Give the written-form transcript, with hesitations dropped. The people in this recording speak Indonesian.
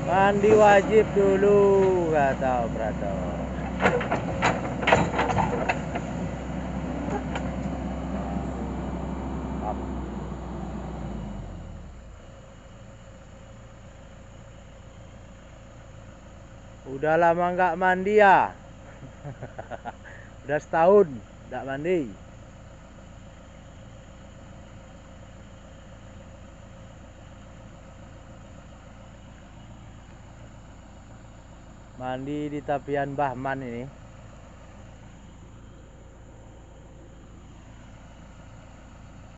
Mandi wajib dulu, kata operator. Udah lama nggak mandi ya? Udah setahun nggak mandi. Mandi di tapian Bahman ini.